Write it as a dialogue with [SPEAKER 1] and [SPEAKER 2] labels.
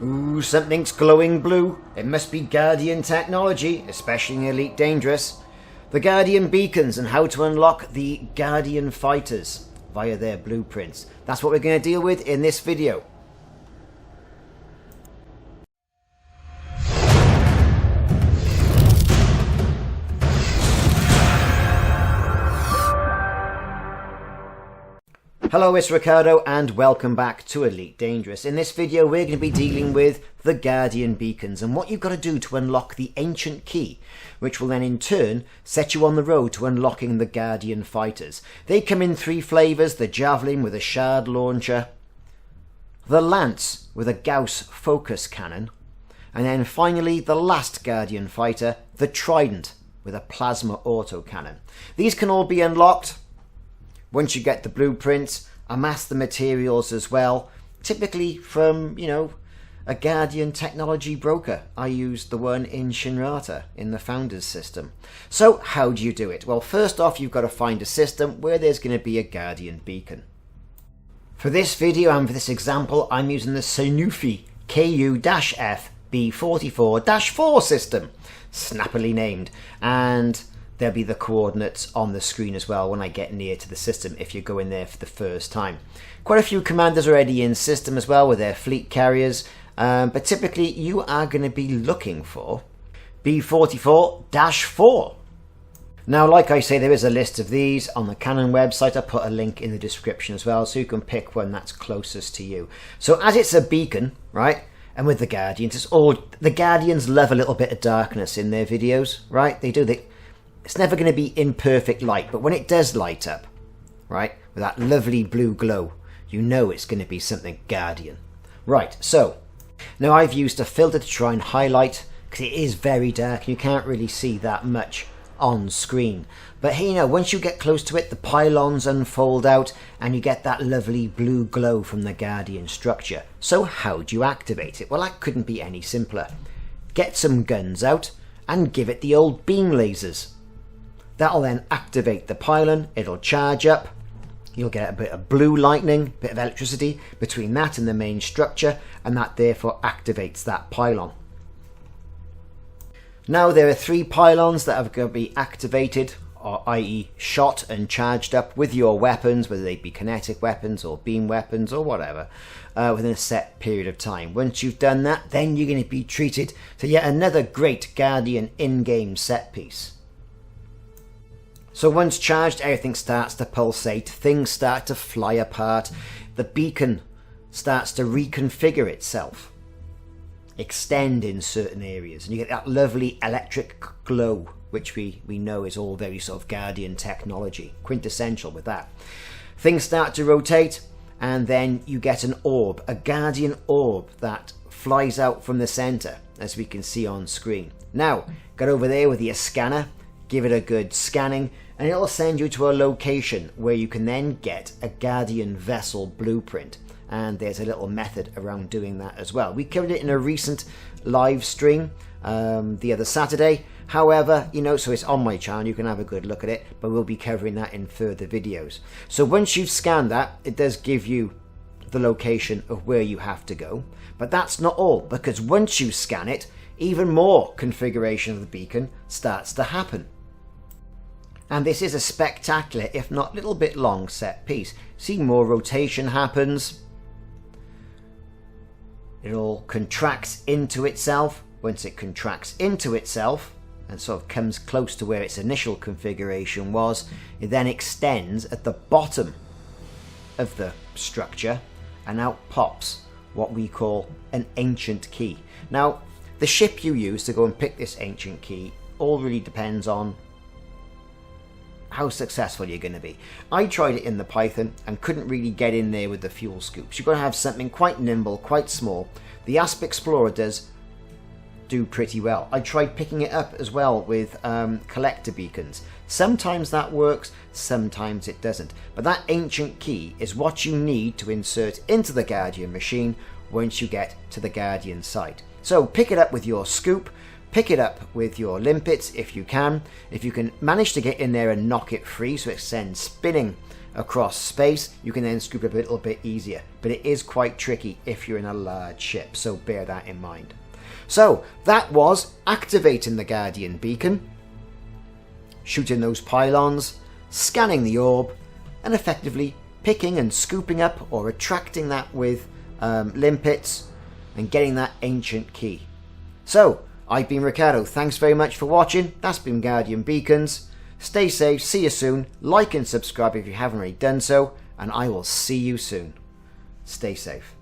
[SPEAKER 1] Ooh, something's glowing blue. It must be Guardian technology, especially in Elite Dangerous. The Guardian beacons and how to unlock the Guardian fighters via their blueprints. That's what we're going to deal with in this video. Hello, it's Ricardo and welcome back to Elite Dangerous. In this video we're going to be dealing with the Guardian beacons and what you've got to do to unlock the ancient key, which will then in turn set you on the road to unlocking the Guardian fighters. They come in three flavours: the Javelin with a shard launcher, the Lance with a Gauss focus cannon, and then finally the last Guardian fighter, the Trident with a plasma autocannon. These can all be unlocked once you get the blueprints, amass the materials as well, typically from, a Guardian technology broker. I used the one in Synuefe in the Founders system. So how do you do it? Well, first off, you've got to find a system where there's going to be a Guardian beacon. For this video and for this example, I'm using the Synuefe KU-F B44-4 system, snappily named, and there'll be the coordinates on the screen as well when I get near to the system if you go in there for the first time. Quite a few commanders already in system as well with their fleet carriers, but typically you are going to be looking for B44-4. Now, like I say, there is a list of these on the Canon website. I put a link in the description as well so you can pick one that's closest to you. So as it's a beacon, right, and with the Guardians, the Guardians love a little bit of darkness in their videos, right? They do. It's never going to be in perfect light, but when it does light up, right, with that lovely blue glow, you know it's going to be something Guardian. Right, so now I've used a filter to try and highlight, because it is very dark and you can't really see that much on screen. But here, once you get close to it, the pylons unfold out and you get that lovely blue glow from the Guardian structure. So how do you activate it? Well, that couldn't be any simpler. Get some guns out and give it the old beam lasers. That'll then activate the pylon, it'll charge up, you'll get a bit of blue lightning, a bit of electricity between that and the main structure, and that therefore activates that pylon. Now there are three pylons that are going to be activated, or i.e. shot and charged up with your weapons, whether they be kinetic weapons or beam weapons or whatever, within a set period of time. Once you've done that, then you're going to be treated to yet another great Guardian in-game set piece. So once charged, everything starts to pulsate, things start to fly apart, the beacon starts to reconfigure itself, extend in certain areas, and you get that lovely electric glow, which we know is all very sort of Guardian technology, quintessential with that. Things start to rotate, and then you get an orb, a Guardian orb that flies out from the center, as we can see on screen. Now, get over there with your scanner, give it a good scanning, and it'll send you to a location where you can then get a Guardian vessel blueprint. And there's a little method around doing that as well. We covered it in a recent live stream the other Saturday. However, so it's on my channel, you can have a good look at it, but we'll be covering that in further videos. So once you've scanned that, it does give you the location of where you have to go. But that's not all, because once you scan it, even more configuration of the beacon starts to happen. And this is a spectacular, if not a little bit long, set piece. See, more rotation happens. It all contracts into itself. Once it contracts into itself and sort of comes close to where its initial configuration was, it then extends at the bottom of the structure, and out pops what we call an ancient key. Now, the ship you use to go and pick this ancient key all really depends on how successful you're going to be. I tried it in the Python and couldn't really get in there with the fuel scoops. You've got to have something quite nimble, quite small. The Asp Explorer does do pretty well. I tried picking it up as well with collector beacons. Sometimes that works, sometimes it doesn't. But that ancient key is what you need to insert into the Guardian machine once you get to the Guardian site. So pick it up with your scoop, pick it up with your limpets if you can. If you can manage to get in there and knock it free so it sends spinning across space, you can then scoop up a little bit easier. But it is quite tricky if you're in a large ship, so bear that in mind. So that was activating the Guardian beacon, shooting those pylons, scanning the orb, and effectively picking and scooping up or attracting that with limpets and getting that ancient key. So, I've been Ricardo. Thanks very much for watching. That's been Guardian Beacons. Stay safe. See you soon. Like and subscribe if you haven't already done so. And I will see you soon. Stay safe.